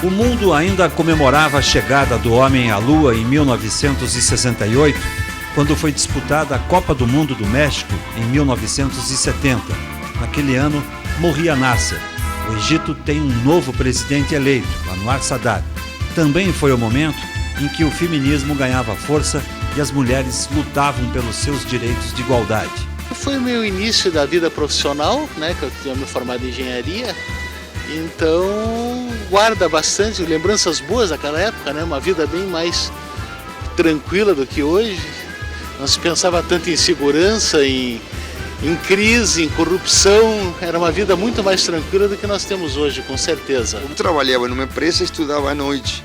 O mundo ainda comemorava a chegada do homem à Lua em 1968, quando foi disputada a Copa do Mundo do México em 1970. Naquele ano, morria Nasser. O Egito tem um novo presidente eleito, Anwar Sadat. Também foi o momento em que o feminismo ganhava força e as mulheres lutavam pelos seus direitos de igualdade. Foi o meu início da vida profissional, né, que eu tinha me formado em engenharia. Então, guarda bastante lembranças boas daquela época, né? Uma vida bem mais tranquila do que hoje. Não se pensava tanto em segurança, em crise, em corrupção. Era uma vida muito mais tranquila do que nós temos hoje, com certeza. Eu trabalhava numa empresa e estudava à noite.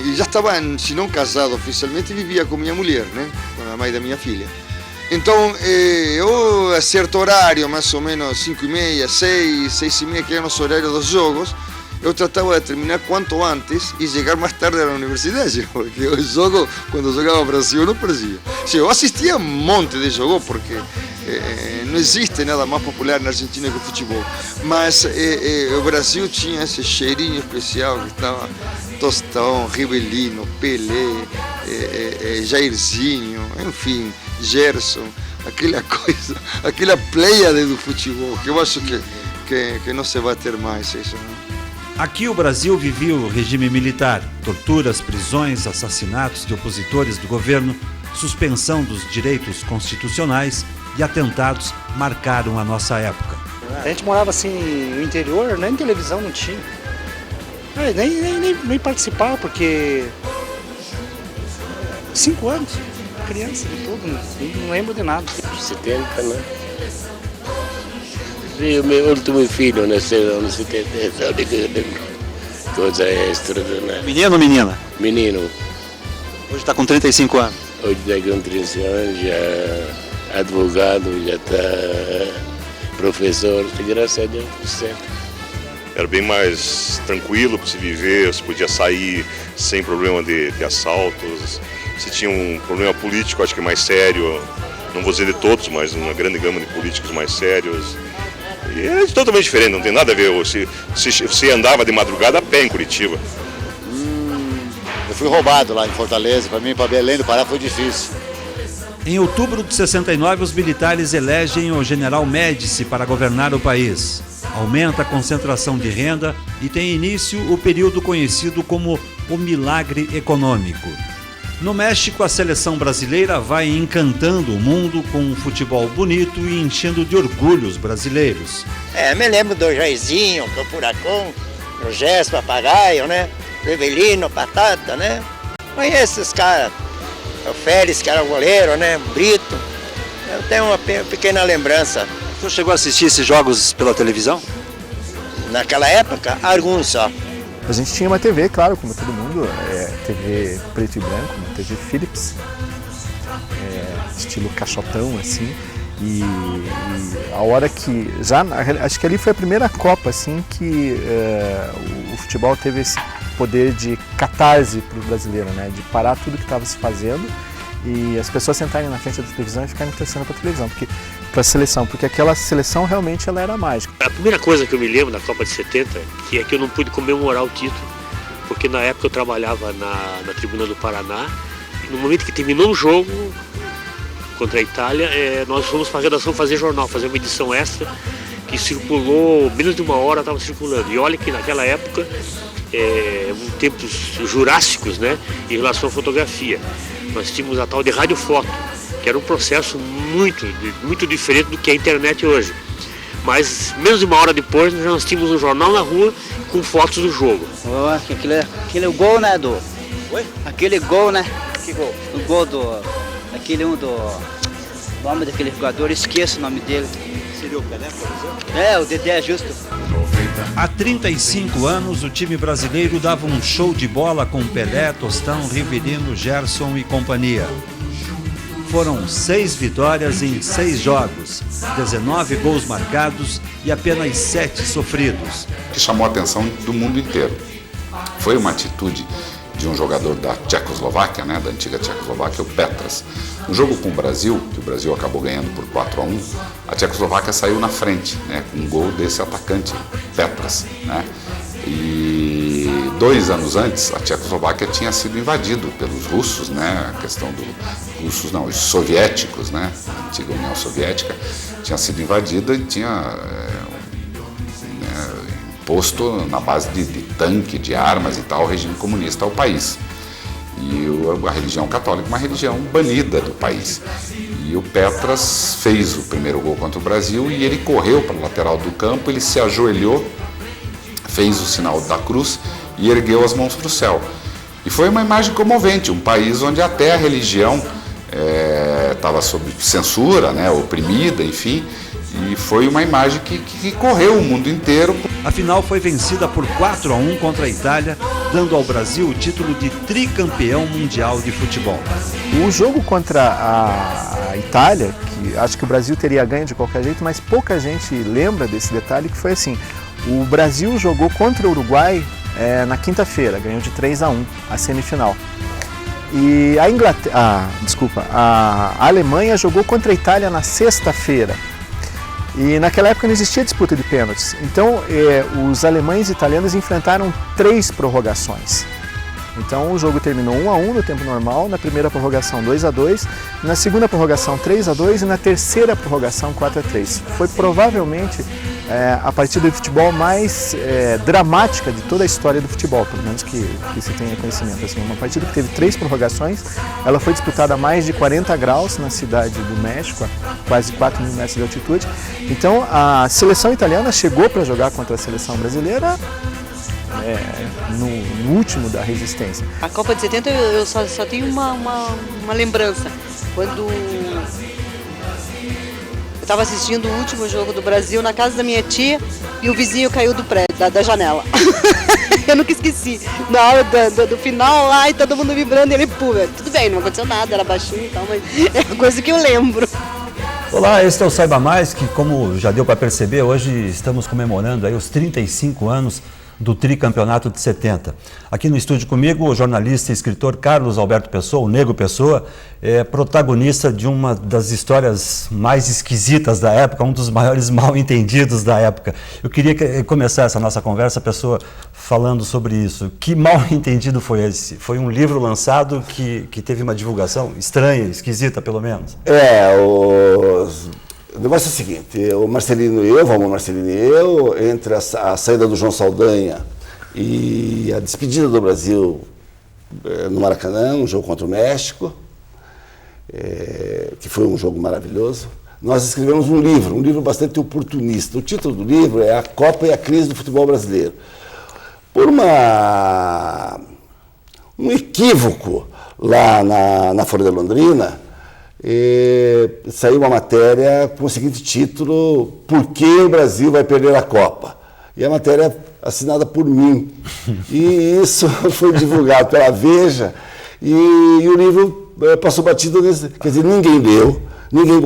E já estava, se não casado oficialmente, vivia com minha mulher, né? Com a mãe da minha filha. Então, eu a certo horário, mais ou menos 5h30, 6h30, que eram os horários dos jogos, eu tratava de terminar quanto antes e chegar mais tarde na universidade, porque o jogo, quando jogava o Brasil, eu não perdia. Eu assistia um monte de jogos, porque não existe nada mais popular na Argentina que o futebol, mas o Brasil tinha esse cheirinho especial que estava Tostão, Rivelino, Pelé, Jairzinho, enfim, Gerson, aquela coisa, aquela pleiade do futebol, que eu acho que não se vai ter mais isso, né? Aqui o Brasil vivia o regime militar, torturas, prisões, assassinatos de opositores do governo, suspensão dos direitos constitucionais e atentados marcaram a nossa época. A gente morava assim no interior, nem televisão não tinha. Nem participava, porque 5 anos, criança de tudo, não lembro de nada. 70, né? E o meu último filho nasceu no anos 70, coisa extra, né? Menino ou menina? Menino. Hoje está com 35 anos. Hoje está com 35 anos, já é advogado, já está professor, graças a Deus, tudo certo. Era bem mais tranquilo para se viver, você podia sair sem problema de assaltos. Se tinha um problema político, acho que mais sério, não vou dizer de todos, mas uma grande gama de políticos mais sérios. E é totalmente diferente, não tem nada a ver. Se andava de madrugada a pé em Curitiba. Eu fui roubado lá em Fortaleza, para mim, para Belém do Pará foi difícil. Em outubro de 69, os militares elegem o general Médici para governar o país. Aumenta a concentração de renda e tem início o período conhecido como o milagre econômico. No México, a seleção brasileira vai encantando o mundo com um futebol bonito e enchendo de orgulho os brasileiros. Me lembro do Jairzinho, do Furacão, do Gerson, Papagaio, né? Do Rivelino, Batata, né? Conheço esses caras. O Félix, que era o goleiro, né? Brito. Eu tenho uma pequena lembrança. O senhor chegou a assistir esses jogos pela televisão? Naquela época, alguns só. A gente tinha uma TV, claro, como todo mundo, TV preto e branco, uma TV Philips, estilo caixotão, assim, e a hora que, acho que ali foi a primeira Copa, assim, que o futebol teve esse poder de catarse para o brasileiro, né, de parar tudo que estava se fazendo e as pessoas sentarem na frente da televisão e ficarem torcendo para a televisão, para a seleção, porque aquela seleção realmente ela era mágica. A primeira coisa que eu me lembro da Copa de 70 que é que eu não pude comemorar o título, porque na época eu trabalhava na Tribuna do Paraná e no momento que terminou o jogo contra a Itália, nós fomos para a redação fazer jornal, fazer uma edição extra que circulou, menos de uma hora estava circulando. E olha que naquela época, tempos jurássicos, né, em relação à fotografia. Nós tínhamos a tal de radiofoto, que era um processo muito diferente do que é a internet hoje. Mas menos de uma hora depois nós tínhamos um jornal na rua com fotos do jogo. Aquele gol, né, Oi? Aquele gol, né? Que gol? O gol do nome daquele jogador, esqueço o nome dele. Seria o Pelé, por exemplo? O Dedé Justo. Há 35 anos, o time brasileiro dava um show de bola com Pelé, Tostão, Rivelino, Gerson e companhia. Foram 6 vitórias em 6 jogos, 19 gols marcados e apenas 7 sofridos. Que chamou a atenção do mundo inteiro. Foi uma atitude de um jogador da Tchecoslováquia, né, da antiga Tchecoslováquia, o Petras. No jogo com o Brasil, que o Brasil acabou ganhando por 4-1, a Tchecoslováquia saiu na frente, né, com um gol desse atacante, Petras, né, e que 2 anos antes a Tchecoslováquia tinha sido invadido pelos russos, né? A questão os soviéticos, né? A antiga União Soviética tinha sido invadida e tinha imposto na base de tanque, de armas e tal, o regime comunista ao país. E a religião católica é uma religião banida do país. E o Petras fez o primeiro gol contra o Brasil e ele correu para a lateral do campo, ele se ajoelhou, fez o sinal da cruz e ergueu as mãos para o céu. E foi uma imagem comovente, um país onde até a religião estava sob censura, né, oprimida, enfim, e foi uma imagem que correu o mundo inteiro. A final foi vencida por 4-1 contra a Itália, dando ao Brasil o título de tricampeão mundial de futebol. O jogo contra a Itália, que acho que o Brasil teria ganho de qualquer jeito, mas pouca gente lembra desse detalhe, que foi assim: o Brasil jogou contra o Uruguai na quinta-feira, ganhou de 3-1 a semifinal. E a Alemanha jogou contra a Itália na sexta-feira. E naquela época não existia disputa de pênaltis. Então, os alemães e italianos enfrentaram 3 prorrogações. Então, o jogo terminou 1-1 no tempo normal, na primeira prorrogação 2-2, na segunda prorrogação 3-2 e na terceira prorrogação 4-3. Foi provavelmente a partida de futebol mais dramática de toda a história do futebol, pelo menos que se tenha conhecimento. Assim, uma partida que teve 3 prorrogações, ela foi disputada a mais de 40 graus na cidade do México, a quase 4 mil metros de altitude. Então, a seleção italiana chegou para jogar contra a seleção brasileira no último da resistência. A Copa de 70 eu só tenho uma lembrança. Quando eu estava assistindo o último jogo do Brasil na casa da minha tia e o vizinho caiu do prédio, da janela. Eu nunca esqueci. Na hora do final lá e todo mundo vibrando e ele, tudo bem, não aconteceu nada, era baixinho e tal, mas é uma coisa que eu lembro. Olá, este é o Saiba Mais, que como já deu para perceber, hoje estamos comemorando aí os 35 anos do tricampeonato de 70. Aqui no estúdio comigo, o jornalista e escritor Carlos Alberto Pessoa, o Nego Pessoa, é protagonista de uma das histórias mais esquisitas da época, um dos maiores mal-entendidos da época. Eu queria começar essa nossa conversa, Pessoa, falando sobre isso. Que mal-entendido foi esse? Foi um livro lançado que teve uma divulgação estranha, esquisita pelo menos? O negócio é o seguinte: o Marcelino e eu, Valmor Marcelino e eu, entre a saída do João Saldanha e a despedida do Brasil no Maracanã, um jogo contra o México, que foi um jogo maravilhoso, nós escrevemos um livro bastante oportunista. O título do livro é A Copa e a Crise do Futebol Brasileiro. Por um equívoco lá na Folha de Londrina, saiu uma matéria com o seguinte título: Por que o Brasil vai perder a Copa? E a matéria assinada por mim. E isso foi divulgado pela Veja e o livro passou batido, quer dizer, ninguém leu. Ninguém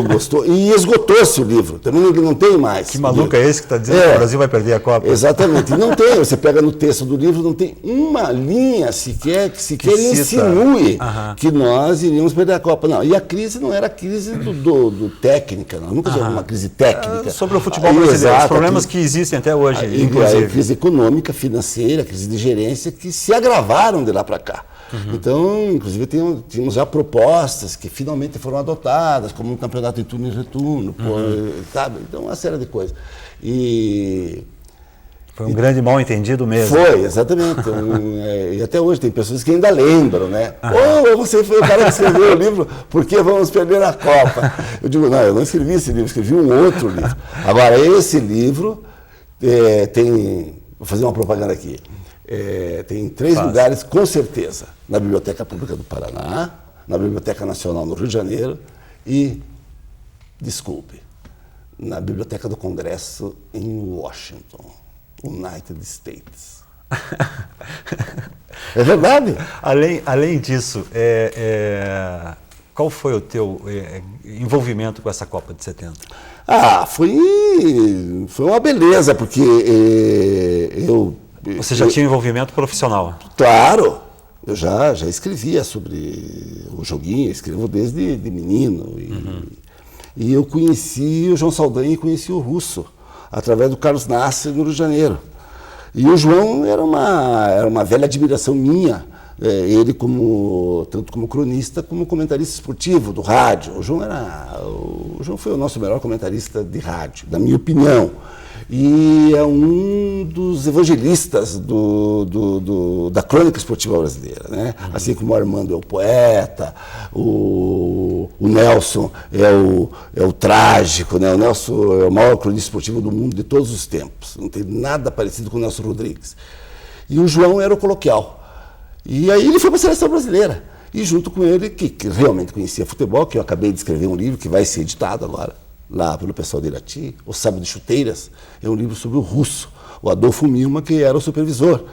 gostou e esgotou-se o livro. Também não tem mais. Que maluco é esse que está dizendo que o Brasil vai perder a Copa? Exatamente. Não tem. Você pega no texto do livro, não tem uma linha sequer que insinue que nós iríamos perder a Copa. Não. E a crise não era a crise do técnica, não. Nunca tivemos uma crise técnica. Sobre o futebol brasileiro, os problemas que existem até hoje. Inclusive. A crise econômica, financeira, a crise de gerência, que se agravaram de lá para cá. Então, inclusive, tínhamos já propostas que finalmente foram adotadas, como um campeonato em turno e retorno, sabe? Então, uma série de coisas. Foi um grande mal-entendido mesmo. Foi, exatamente. E até hoje tem pessoas que ainda lembram, né? Você foi o cara que escreveu o livro, por que vamos perder a Copa? Eu digo, não, eu não escrevi esse livro, escrevi um outro livro. Agora, esse livro vou fazer uma propaganda aqui. Tem 3 lugares, com certeza: na Biblioteca Pública do Paraná, na Biblioteca Nacional no Rio de Janeiro e, desculpe, na Biblioteca do Congresso em Washington, United States. É verdade? Além disso, qual foi o teu envolvimento com essa Copa de 70? Foi uma beleza, porque Você já tinha envolvimento profissional? Claro, eu já escrevia sobre o joguinho, escrevo desde menino. E eu conheci o João Saldanha e conheci o Russo, através do Carlos Nasser no Rio de Janeiro. E o João era uma velha admiração minha, ele tanto como cronista, como comentarista esportivo do rádio. O João foi o nosso melhor comentarista de rádio, na minha opinião. E é um dos evangelistas da crônica esportiva brasileira, né? Assim como o Armando é o poeta, o Nelson é o trágico, né? O Nelson é o maior cronista esportivo do mundo de todos os tempos. Não tem nada parecido com o Nelson Rodrigues. E o João era o coloquial. E aí ele foi para a seleção brasileira. E junto com ele, que realmente conhecia futebol, que eu acabei de escrever um livro que vai ser editado agora, lá pelo pessoal de Irati, O Sábado de Chuteiras, é um livro sobre o russo, o Adolfo Milma, que era o supervisor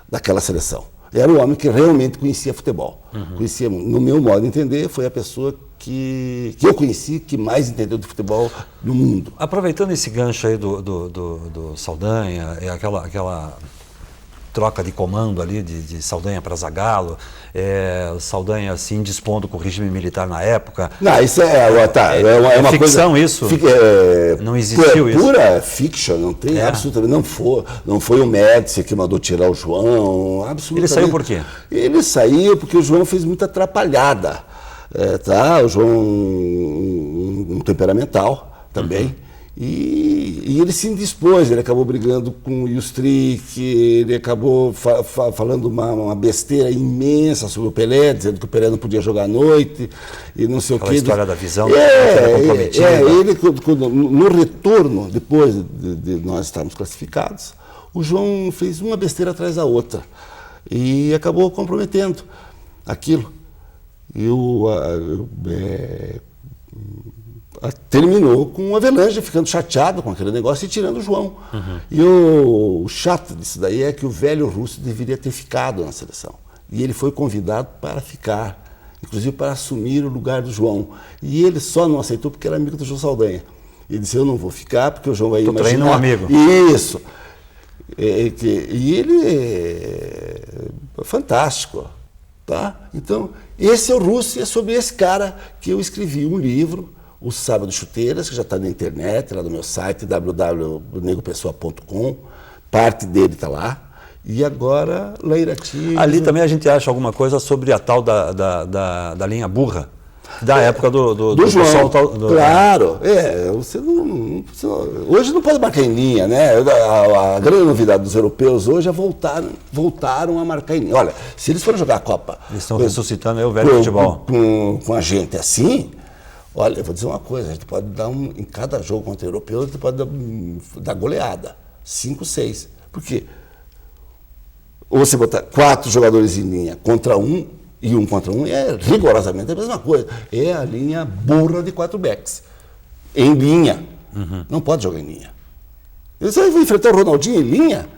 daquela seleção. Era o homem que realmente conhecia futebol. Conhecia, no meu modo de entender, foi a pessoa que eu conheci, que mais entendeu de futebol no mundo. Aproveitando esse gancho aí do Saldanha, aquela troca de comando ali de Saldanha para Zagallo, Saldanha assim dispondo com o regime militar na época. Não, isso é uma ficção, coisa, isso? Não existiu isso? Pura fiction, não tem absolutamente, não foi o Médici que mandou tirar o João, absolutamente. Ele saiu por quê? Ele saiu porque o João fez muita atrapalhada, o João um temperamental também. E ele se indispôs, ele acabou brigando com o Justric, ele acabou falando uma besteira imensa sobre o Pelé, dizendo que o Pelé não podia jogar à noite e não sei o quê. Aquela história da visão, era comprometida. Ele, no retorno, depois de nós estarmos classificados, o João fez uma besteira atrás da outra e acabou comprometendo aquilo. Terminou com o Avelange ficando chateado com aquele negócio e tirando o João. E o chato disso daí é que o velho russo deveria ter ficado na seleção. E ele foi convidado para ficar, inclusive para assumir o lugar do João. E ele só não aceitou porque era amigo do João Saldanha. Ele disse, eu não vou ficar porque o João vai imaginar... treino um amigo. Isso. E ele é fantástico. Tá? Então, esse é o russo e é sobre esse cara que eu escrevi um livro, O Sábado de Chuteiras, que já está na internet, lá no meu site, www.negopessoa.com. Parte dele está lá. E agora, lá em Irati... Ali também a gente acha alguma coisa sobre a tal da linha burra, da época do João. Claro. Hoje não pode marcar em linha, né? A grande novidade dos europeus hoje é voltaram a marcar em linha. Olha, se eles forem jogar a Copa... Eles estão ressuscitando aí o velho futebol. Com a gente assim... Olha, eu vou dizer uma coisa, a gente pode dar em cada jogo contra o europeu, a gente pode dar goleada, 5, 6. Por quê? Ou você botar 4 jogadores em linha contra 1, e 1 contra 1 é rigorosamente a mesma coisa. É a linha burra de 4 backs. Em linha. Não pode jogar em linha. Você vai enfrentar o Ronaldinho em linha?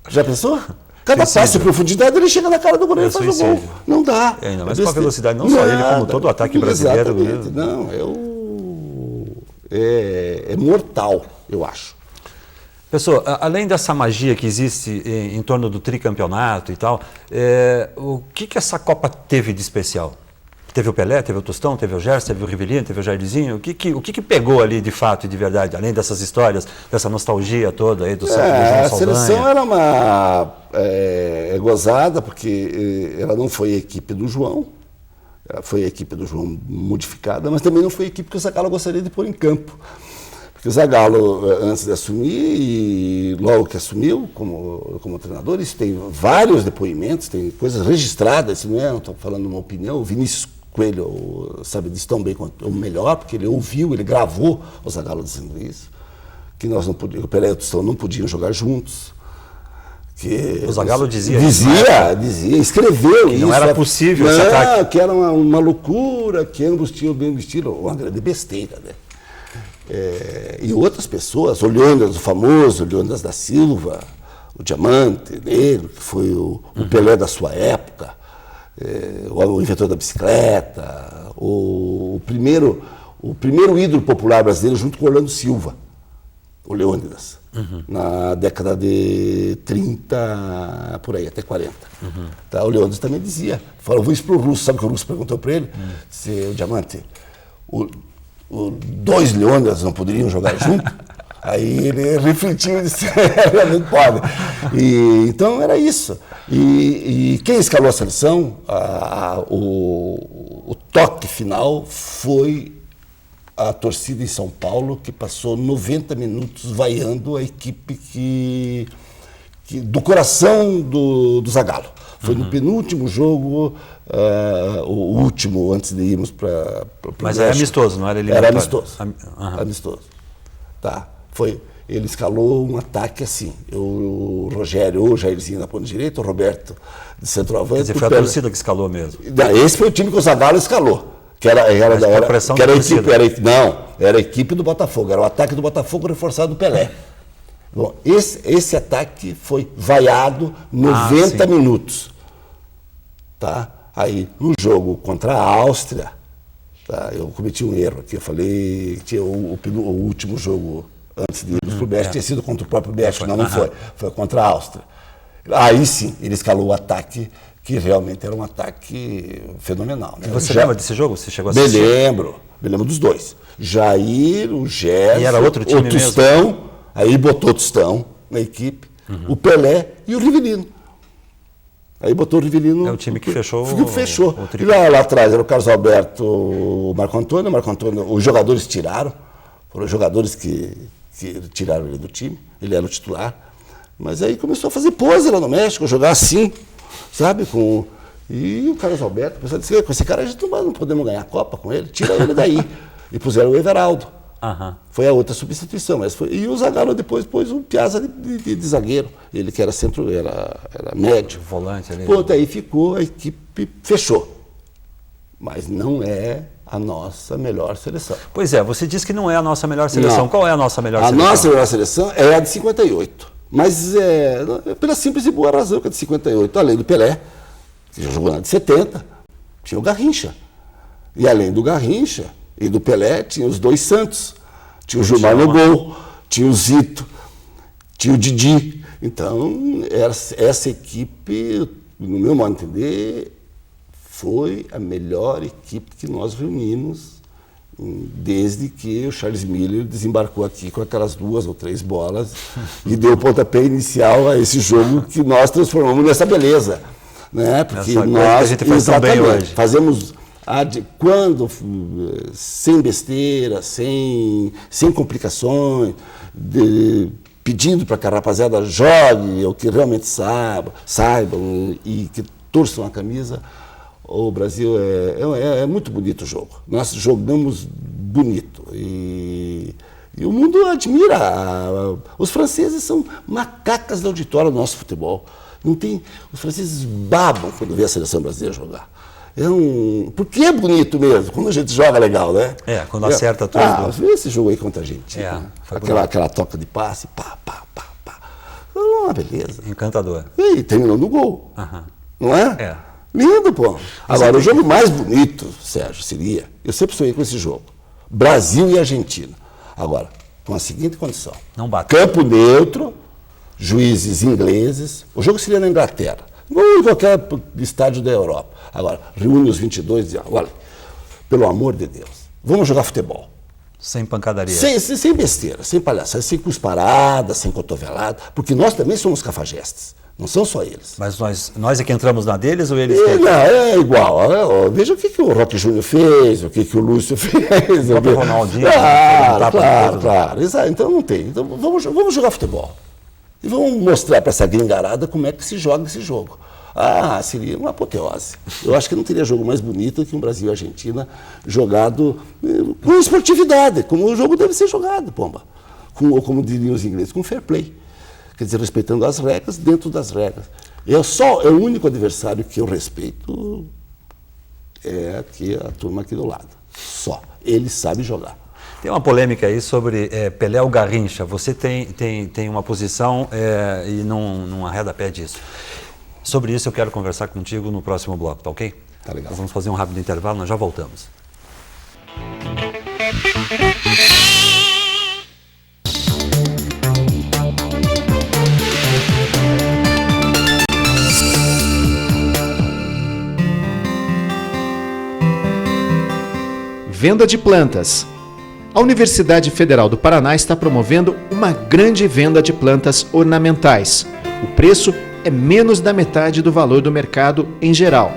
Já pensou? Cada passe de profundidade, ele chega na cara do goleiro e faz o gol. Não dá. Ainda mais com a velocidade, não só ele, como todo o ataque brasileiro. Não, é mortal, eu acho. Pessoal, além dessa magia que existe em torno do tricampeonato e tal, o que essa Copa teve de especial? Teve o Pelé, teve o Tostão, teve o Gerson, teve o Rivellini, teve o Jairzinho. O que pegou ali de fato e de verdade, além dessas histórias, dessa nostalgia toda aí do João Saldanha? A seleção era gozada, porque ela não foi a equipe do João, ela foi a equipe do João modificada, mas também não foi a equipe que o Zagallo gostaria de pôr em campo. Porque o Zagallo, antes de assumir, e logo que assumiu como treinador, isso tem vários depoimentos, tem coisas registradas, não estou falando uma opinião, o Vinícius Coelho sabe disso tão bem quanto o melhor, porque ele ouviu, ele gravou o Zagallo dizendo isso, que nós não podíamos, o Pelé e o Tostão não podiam jogar juntos. O Zagallo dizia, escreveu que isso. Não era possível esse ataque. Que era uma loucura, que ambos tinham bem estilo, uma grande besteira, né? E outras pessoas, o Leônidas, o famoso Leônidas da Silva, o Diamante Negro, que foi o Pelé da sua época, o inventor da bicicleta, o primeiro ídolo popular brasileiro junto com Orlando Silva, o Leônidas, na década de 30, por aí, até 40. Tá, o Leônidas também dizia, falou, vou isso para o Russo, sabe o que o Russo perguntou para ele? Disse, o Diamante, 2 Leônidas não poderiam jogar junto? Aí ele refletiu e disse, não pode. Então era isso. E quem escalou a seleção, o toque final foi a torcida em São Paulo, que passou 90 minutos vaiando a equipe do coração do Zagallo. Foi no penúltimo jogo, o último, antes de irmos para o Mas era amistoso, não era eliminatório? Era amistoso. Amistoso. Tá. Ele escalou um ataque assim. O Rogério, o Jairzinho na ponta direita, o Roberto de centroavante. Quer dizer, foi a torcida que escalou mesmo? Esse foi o time que o Zagallo escalou. Era a equipe do Botafogo. Era o ataque do Botafogo reforçado do Pelé. Bom, esse ataque foi vaiado 90 minutos. Tá? Aí, no jogo contra a Áustria, tá? Eu cometi um erro aqui. Eu falei que o último jogo antes de irmos para o México tinha sido contra o próprio México. Não foi. Foi contra a Áustria. Aí sim, ele escalou o ataque, que realmente era um ataque fenomenal. Né? Você lembra desse jogo? Você chegou a assistir? Me lembro dos dois. Jair, o Gerson, e era outro time o Tostão, aí botou o Tostão na equipe, o Pelé e o Rivelino. Aí botou o Rivelino. É o time que fechou. Fechou. E lá atrás era o Carlos Alberto, o Marco Antônio. Os jogadores tiraram. Foram os jogadores que tiraram ele do time. Ele era o titular. Mas aí começou a fazer pose lá no México, jogar assim, sabe? E o Carlos Alberto, o pessoal disse, com esse cara a gente não podemos ganhar a Copa com ele, tira ele daí. E puseram o Everaldo. Foi a outra substituição. E o Zagallo depois pôs um Piazza de zagueiro. Ele que era era médio. Volante ali. Pronto, aí ficou, a equipe fechou. Mas não é a nossa melhor seleção. Pois é, você disse que não é a nossa melhor seleção. Não. Qual é a nossa melhor seleção? A nossa melhor seleção é a de 58. Mas pela simples e boa razão que a de 58, além do Pelé, que já jogou na de 70, tinha o Garrincha. E além do Garrincha e do Pelé, tinha os dois Santos. Tinha o Gilmar no gol, tinha o Zito, tinha o Didi. Então, essa equipe, no meu modo de entender, foi a melhor equipe que nós reunimos desde que o Charles Miller desembarcou aqui com aquelas 2 ou 3 bolas e deu o pontapé inicial a esse jogo que nós transformamos nessa beleza. Né? Porque nós, a gente faz tão bem hoje. Fazemos quando sem besteira, sem complicações, pedindo para que a rapaziada jogue o que realmente saibam e que torçam a camisa. O Brasil é muito bonito o jogo. Nós jogamos bonito e o mundo admira. Os franceses são macacas do auditório do nosso futebol. Os franceses babam quando vê a seleção brasileira jogar. Porque é bonito mesmo, quando a gente joga legal, né? Quando acerta tudo. Vê esse jogo aí contra a gente. Aquela toca de passe, pá. Uma beleza. Encantador. E terminou no gol. Não é? Lindo, pô. Agora, o jogo mais bonito, Sérgio, seria... Eu sempre sonhei com esse jogo. Brasil e Argentina. Agora, com a seguinte condição. Não bate. Campo neutro, juízes ingleses. O jogo seria na Inglaterra. Ou em qualquer estádio da Europa. Agora, reúne os 22 e diz, olha, pelo amor de Deus, vamos jogar futebol. Sem pancadaria. Sem besteira, sem palhaçada, sem cusparada, sem cotovelada, porque nós também somos cafajestes. Não são só eles. Mas nós é que entramos na deles ou eles? Não, é igual. Veja o que o Roque Júnior fez, o que o Lúcio fez. O próprio Ronaldinho. Claro. Exato. Então não tem. Então vamos jogar futebol. E vamos mostrar para essa gringarada como é que se joga esse jogo. Seria uma apoteose. Eu acho que não teria jogo mais bonito que um Brasil e Argentina jogado com esportividade, como o jogo deve ser jogado, pomba. Como diriam os ingleses, com fair play. Quer dizer, respeitando as regras, dentro das regras. É o único adversário que eu respeito aqui a turma aqui do lado. Só. Ele sabe jogar. Tem uma polêmica aí sobre Pelé ou Garrincha. Você tem uma posição e não arreda pé disso. Sobre isso eu quero conversar contigo no próximo bloco, tá ok? Tá legal. Nós vamos fazer um rápido intervalo, nós já voltamos. Venda de plantas, A Universidade Federal do Paraná está promovendo uma grande venda de plantas ornamentais. O preço é menos da metade do valor do mercado em geral.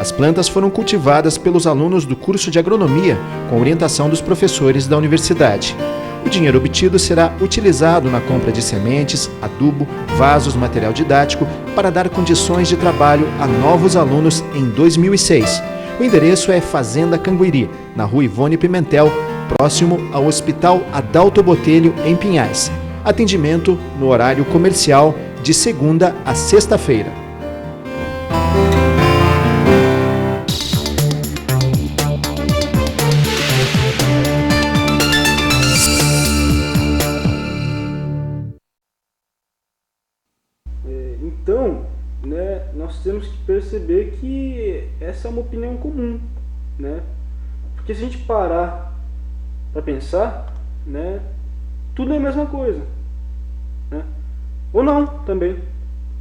As plantas foram cultivadas pelos alunos do curso de agronomia com orientação dos professores da universidade. O dinheiro obtido será utilizado na compra de sementes, adubo, vasos, material didático para dar condições de trabalho a novos alunos em 2006. O endereço é Fazenda Canguiri, na Rua Ivone Pimentel, próximo ao Hospital Adalto Botelho, em Pinhais. Atendimento no horário comercial de segunda a sexta-feira. Então, né, nós temos que perceber que essa é uma opinião comum, né? Porque se a gente parar para pensar, né, tudo é a mesma coisa, né? Ou não, também,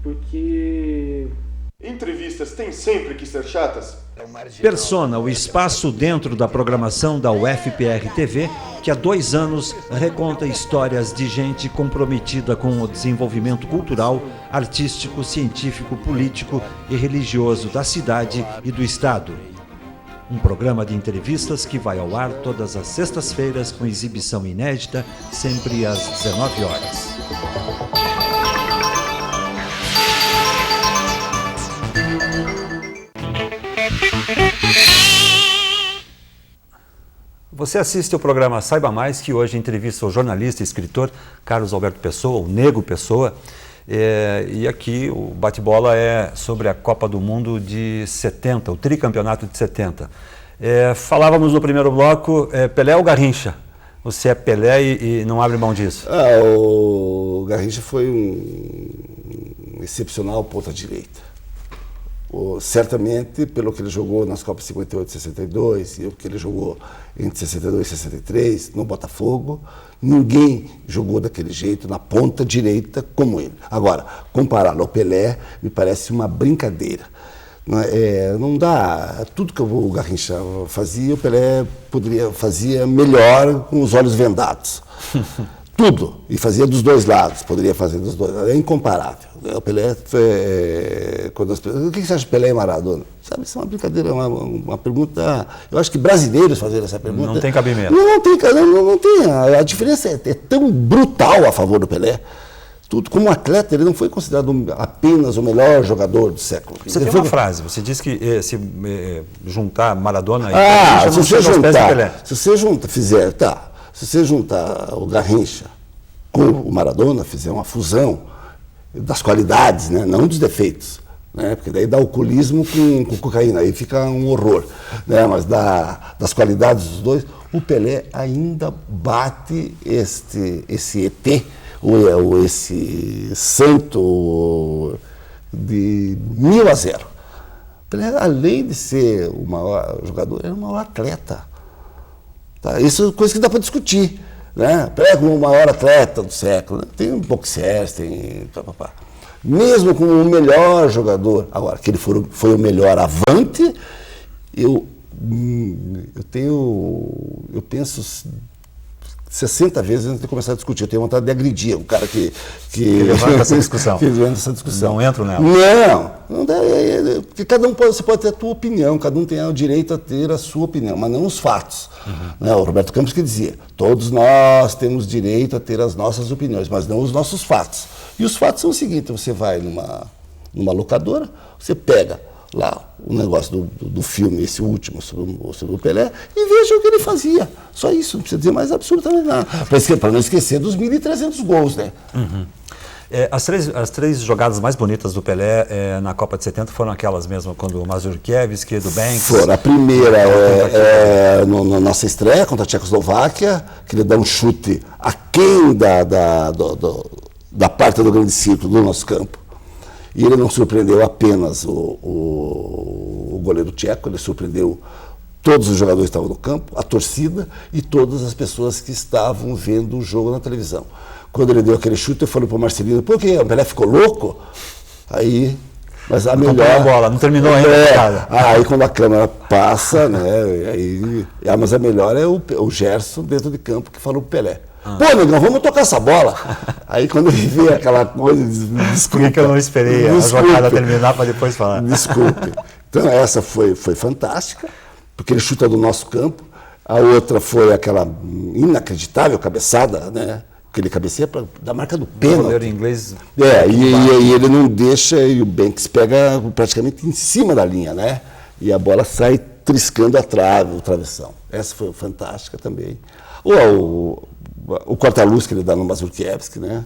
porque entrevistas têm sempre que ser chatas. Persona, o espaço dentro da programação da UFPR TV, que há 2 anos reconta histórias de gente comprometida com o desenvolvimento cultural, artístico, científico, político e religioso da cidade e do estado. Um programa de entrevistas que vai ao ar todas as sextas-feiras com exibição inédita, sempre às 19 horas. Você assiste ao programa Saiba Mais, que hoje entrevista o jornalista e escritor Carlos Alberto Pessoa, o Nego Pessoa. E aqui o bate-bola é sobre a Copa do Mundo de 70, o tricampeonato de 70. Falávamos no primeiro bloco, Pelé ou Garrincha? Você é Pelé e não abre mão disso? O Garrincha foi um excepcional ponta-direita. Certamente, pelo que ele jogou nas Copas 58 e 62, e o que ele jogou entre 62 e 63, no Botafogo, ninguém jogou daquele jeito, na ponta direita, como ele. Agora, compará-lo ao Pelé, me parece uma brincadeira. Não dá. Tudo que o Garrincha fazia, o Pelé fazia melhor com os olhos vendados. Tudo. E fazia dos dois lados, poderia fazer dos dois lados. É incomparável. O Pelé, o que você acha de Pelé e Maradona? Sabe, isso é uma brincadeira, uma pergunta. Eu acho que brasileiros fazerem essa pergunta. Não tem cabimento. Não tem. A diferença é tão brutal a favor do Pelé. Tudo. Como atleta, ele não foi considerado apenas o melhor jogador do século. Você tem uma frase, você disse que se juntar Maradona e Garrincha, se você juntar o Garrincha com o Maradona, fizer uma fusão das qualidades, né? Não dos defeitos, né? Porque daí dá alcoolismo com cocaína, aí fica um horror, né? Mas das qualidades dos dois, o Pelé ainda bate esse ET, ou esse santo de 1000-0. Pelé, além de ser o maior jogador, era o maior atleta. Tá? Isso é coisa que dá para discutir, né? Pelé como o maior atleta do século, né? Tem boxers, tem mesmo como o melhor jogador. Agora, que ele foi o melhor avante, eu penso 60 vezes antes de começar a discutir. Eu tenho vontade de agredir o cara que levanta essa discussão. Não entro nela. Não dá, porque você pode ter a tua opinião, cada um tem o direito a ter a sua opinião, mas não os fatos. Né? O Roberto Campos que dizia, todos nós temos direito a ter as nossas opiniões, mas não os nossos fatos. E os fatos são o seguinte, você vai numa locadora, você pega lá o negócio do filme, esse último, sobre o Pelé, e veja o que ele fazia. Só isso, não precisa dizer mais absolutamente nada. Para não esquecer dos 1.300 gols, né? As três jogadas mais bonitas do Pelé na Copa de 70 foram aquelas mesmo, quando o Mazurkiewicz, do Banks... Foram. A primeira na nossa estreia contra a Tchecoslováquia, que ele dá um chute aquém da parte do grande círculo do nosso campo. E ele não surpreendeu apenas o goleiro tcheco, ele surpreendeu todos os jogadores que estavam no campo, a torcida e todas as pessoas que estavam vendo o jogo na televisão. Quando ele deu aquele chute, eu falei para o Marcelino, por quê? O Pelé ficou louco? Aí Mas a Acompanhou melhor... a bola, não terminou ainda. Aí quando a câmera passa, né? Mas a melhor é o Gerson dentro de campo que falou pro Pelé. Pô, negão, vamos tocar essa bola. Aí quando ele vê aquela coisa, desculpa. Por que eu não esperei a jogada terminar para depois falar? Desculpe. Então essa foi fantástica, porque ele chuta do nosso campo. A outra foi aquela inacreditável cabeçada, né? Que ele cabeceia da marca do pênalti. O goleiro inglês. E ele não deixa, e o Banks pega praticamente em cima da linha, né? E a bola sai triscando a trave, o travessão. Essa foi fantástica também. O corta-luz que ele dá no Mazurkiewicz, né?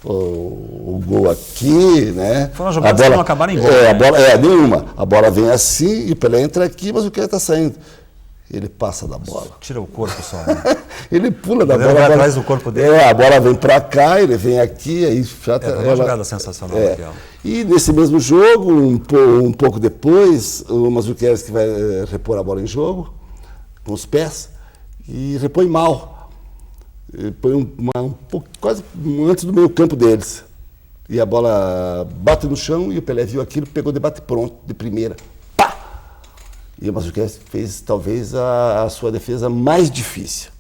O gol aqui, né? Foram jogadas que não acabaram em gol. A bola, nenhuma. A bola vem assim e o Pelé entra aqui, mas o que está saindo? Ele passa da bola. Tira o corpo só, né? Ele pula da bola. Vai atrás do corpo dele. A bola vem para cá, ele vem aqui, aí é uma jogada sensacional. E nesse mesmo jogo, um pouco depois, o Mazurkiewicz que vai repor a bola em jogo, com os pés, e repõe mal. Põe quase antes do meio campo deles. E a bola bate no chão e o Pelé viu aquilo, pegou de bate pronto, de primeira. Pá! E o Mazurkiewicz fez talvez a sua defesa mais difícil.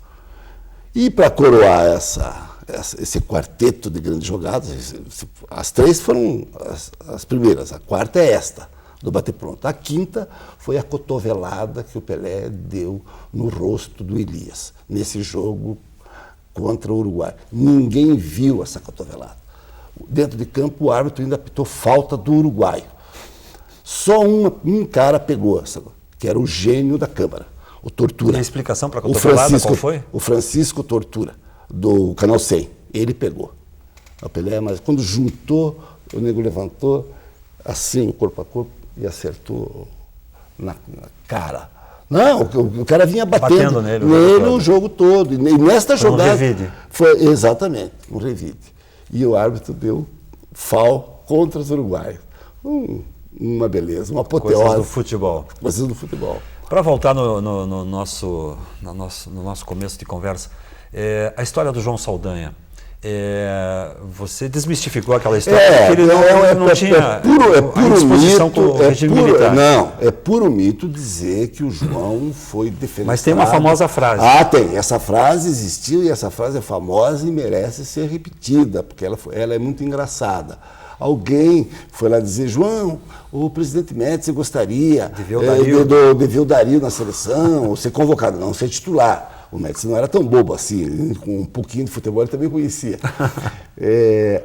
E para coroar esse quarteto de grandes jogadas, as três foram as primeiras, a quarta é esta, do bate pronto. A quinta foi a cotovelada que o Pelé deu no rosto do Elias, nesse jogo contra o Uruguai. Ninguém viu essa cotovelada. Dentro de campo, o árbitro ainda apitou falta do uruguaio. Só um cara pegou essa, que era o gênio da Câmara, o Tortura. E a explicação para a cotovelada qual foi? O Francisco Tortura, do Canal 100. Ele pegou. O Pelé, mas quando juntou, o nego levantou, assim, corpo a corpo, e acertou na cara. Não, o cara vinha batendo nele o jogo todo. E nesta jogada. Foi exatamente, um revide. E o árbitro deu foul contra os uruguaios. Uma beleza, uma apoteose. Coisas do futebol. Coisas do futebol. Para voltar no nosso começo de conversa, a história do João Saldanha. Você desmistificou aquela história porque ele não tinha a disposição com o regime militar. Não, é puro mito dizer que o João foi defendido. Mas tem uma famosa frase. Tem. Essa frase existiu e essa frase é famosa e merece ser repetida, porque ela é muito engraçada. Alguém foi lá dizer, João, o presidente Médici gostaria de ver o Dario na seleção, ou ser convocado, não ser titular. O Médici não era tão bobo assim, com um pouquinho de futebol ele também conhecia.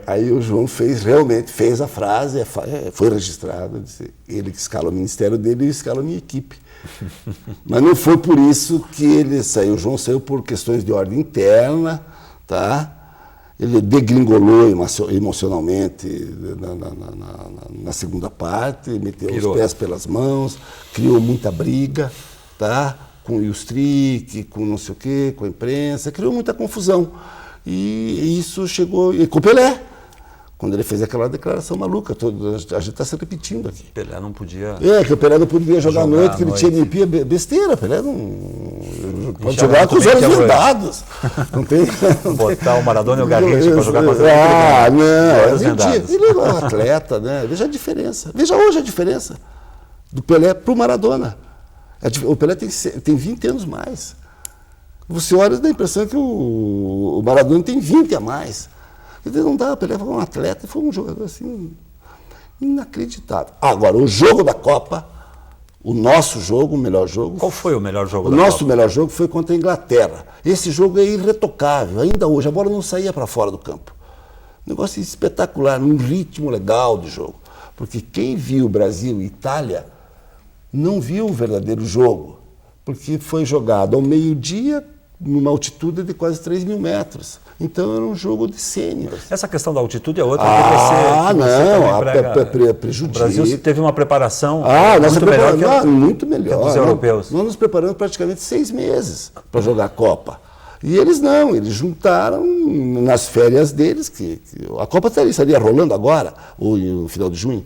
Aí o João realmente fez a frase, foi registrado, disse, ele que escala o ministério dele e escala a minha equipe. Mas não foi por isso que ele saiu. O João saiu por questões de ordem interna, tá? Ele degringolou emocionalmente na segunda parte, meteu os pés pelas mãos, criou muita briga, tá? Com o Ilstrik, com não sei o quê, com a imprensa, criou muita confusão. E isso chegou... E com o Pelé, quando ele fez aquela declaração maluca, a gente está se repetindo aqui. Pelé não podia... que o Pelé não podia jogar à noite, que ele tinha miopia, besteira. Pelé não... Pode jogar com os olhos vendados. Não tem... Botar o Maradona e o Garrincha para jogar com os olhos vendados. Ele é um atleta, né? Veja a diferença. Veja hoje a diferença do Pelé para o Maradona. O Pelé tem 20 anos mais. Você olha e dá a impressão que o Maradona tem 20 a mais. Não dá, o Pelé foi um atleta, foi um jogador assim, inacreditável. Agora, o jogo da Copa, o nosso jogo, o melhor jogo... Qual foi o melhor jogo da Copa? O nosso melhor jogo foi contra a Inglaterra. Esse jogo é irretocável, ainda hoje. A bola não saía para fora do campo. Um negócio espetacular, um ritmo legal de jogo. Porque quem viu Brasil e Itália não viu o verdadeiro jogo, porque foi jogado ao meio-dia, numa altitude de quase 3 mil metros. Então era um jogo de sêniores. Essa questão da altitude é outra prejudica. O Brasil teve uma preparação muito melhor que dos europeus. Nós nos preparamos praticamente 6 meses para jogar a Copa. E eles não, eles juntaram nas férias deles, que a Copa estaria rolando agora, ou no final de junho.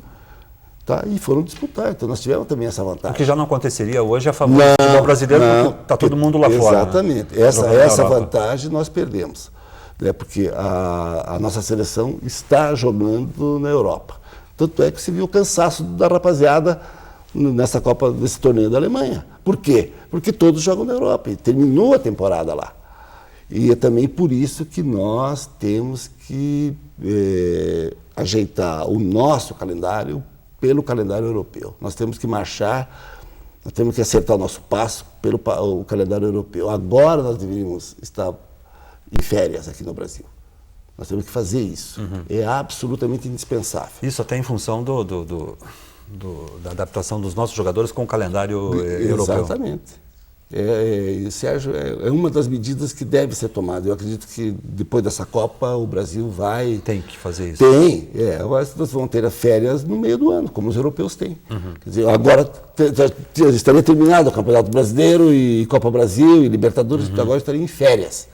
Tá, e foram disputar, então nós tivemos também essa vantagem. O que já não aconteceria hoje a favor do futebol brasileiro, porque está todo mundo lá fora. Exatamente, né? Essa vantagem nós perdemos, né? Porque a nossa seleção está jogando na Europa. Tanto é que se viu o cansaço da rapaziada nessa Copa, desse torneio da Alemanha. Por quê? Porque todos jogam na Europa e terminou a temporada lá. E é também por isso que nós temos que ajeitar o nosso calendário pelo calendário europeu. Nós temos que marchar, nós temos que acertar o nosso passo pelo o calendário europeu. Agora nós deveríamos estar em férias aqui no Brasil. Nós temos que fazer isso. É absolutamente indispensável. Isso até em função da adaptação dos nossos jogadores com o calendário europeu. Exatamente. Sérgio, é uma das medidas que deve ser tomada. Eu acredito que depois dessa Copa o Brasil vai... Tem que fazer isso. Tem. Nós vamos ter férias no meio do ano, como os europeus têm. Quer dizer, agora estaria terminado o Campeonato Brasileiro e Copa Brasil e Libertadores, agora estaria em férias.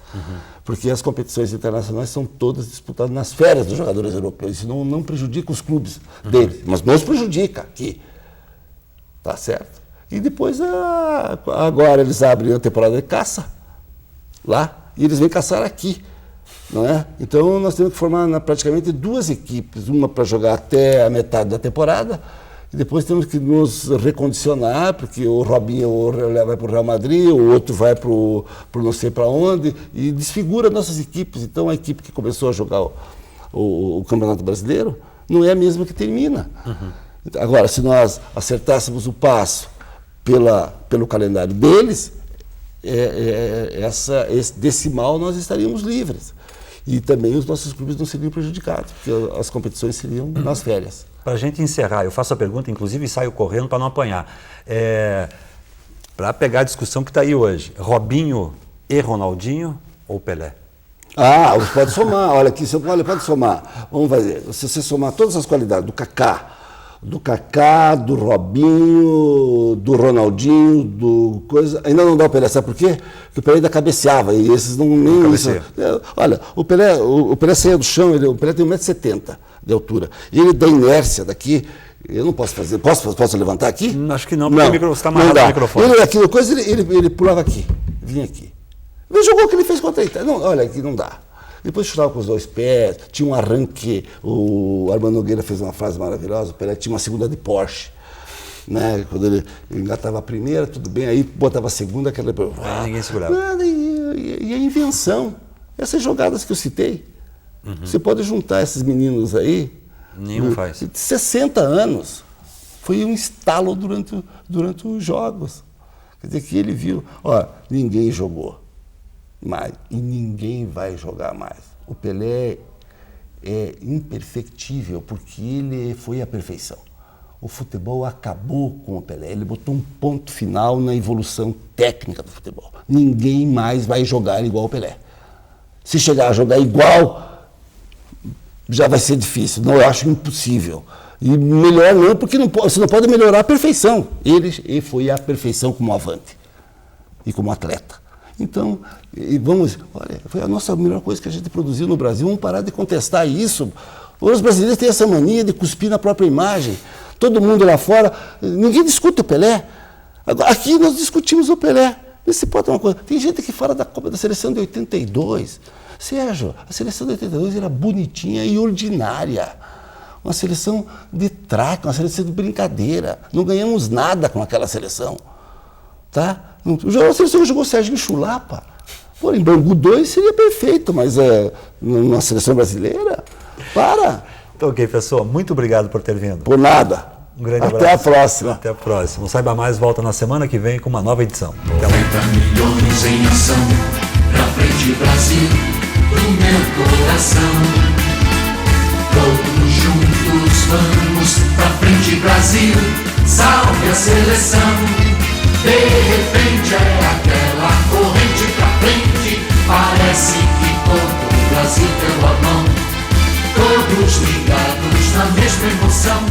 Porque as competições internacionais são todas disputadas nas férias dos jogadores europeus. Isso não prejudica os clubes deles, mas nos prejudica aqui. Tá certo? E depois, agora eles abrem a temporada de caça lá e eles vêm caçar aqui. Não é? Então nós temos que formar praticamente 2 equipes, uma para jogar até a metade da temporada, e depois temos que nos recondicionar, porque o Robinho vai para o Real Madrid, o outro vai para não sei para onde, e desfigura nossas equipes. Então a equipe que começou a jogar o Campeonato Brasileiro não é a mesma que termina. Agora, se acertássemos o passo pelo calendário deles, desse mal nós estaríamos livres. E também os nossos clubes não seriam prejudicados, porque as competições seriam nas férias. Para a gente encerrar, eu faço a pergunta, inclusive saio correndo para não apanhar. Para pegar a discussão que está aí hoje, Robinho e Ronaldinho ou Pelé? Pode somar, olha aqui, pode somar. Vamos fazer, se você somar todas as qualidades do Kaká, do Robinho, do Ronaldinho, do coisa... Ainda não dá o Pelé, sabe por quê? Porque o Pelé ainda cabeceava, e esses nem isso. Olha, o Pelé saía do chão, o Pelé tem 1,70 m de altura. E ele, da inércia daqui, eu não posso fazer... Posso levantar aqui? Acho que não, porque você está amarrado no microfone. Ele pulava aqui, vinha aqui. Ele jogou o que ele fez contra a Itália. Olha, aqui não dá. Depois chutava com os 2 pés, tinha um arranque, o Armando Nogueira fez uma frase maravilhosa, o Pelé tinha uma segunda de Porsche, né? Quando ele engatava a primeira, tudo bem, aí botava a segunda, aquela... ninguém segurava. E a invenção, essas jogadas que eu citei, você pode juntar esses meninos aí... Nenhum faz. De 60 anos, foi um estalo durante os jogos. Quer dizer, que ele viu, ninguém jogou mais e ninguém vai jogar mais. O Pelé é imperfectível porque ele foi a perfeição. O futebol acabou com o Pelé, ele botou um ponto final na evolução técnica do futebol. Ninguém mais vai jogar igual o Pelé. Se chegar a jogar igual, já vai ser difícil. Não, eu acho impossível. E melhor não, porque você não pode melhorar a perfeição. Ele foi a perfeição como avante e como atleta. Então, olha, foi a nossa melhor coisa que a gente produziu no Brasil. Vamos parar de contestar isso. Os brasileiros têm essa mania de cuspir na própria imagem. Todo mundo lá fora, ninguém discute o Pelé. Aqui nós discutimos o Pelé. Você pode ter uma coisa. Tem gente que fala da Copa da Seleção de 82. Sérgio, a seleção de 82 era bonitinha e ordinária. Uma seleção de traque, uma seleção de brincadeira. Não ganhamos nada com aquela seleção. Tá? A seleção jogou Serginho Chulapa. Pô, em Bangu 2 seria perfeito, mas na seleção brasileira, para. Então, ok, pessoal, muito obrigado por ter vindo. Por nada. Um grande abraço. Até a próxima. Até a próxima. Saiba Mais volta na semana que vem com uma nova edição. Até lá. 90 milhões em ação, pra frente Brasil, do meu coração. Todos juntos vamos, pra frente Brasil, salve a seleção. De repente é aquela corrente pra frente, parece que todo o Brasil deu a mão. Todos ligados na mesma emoção.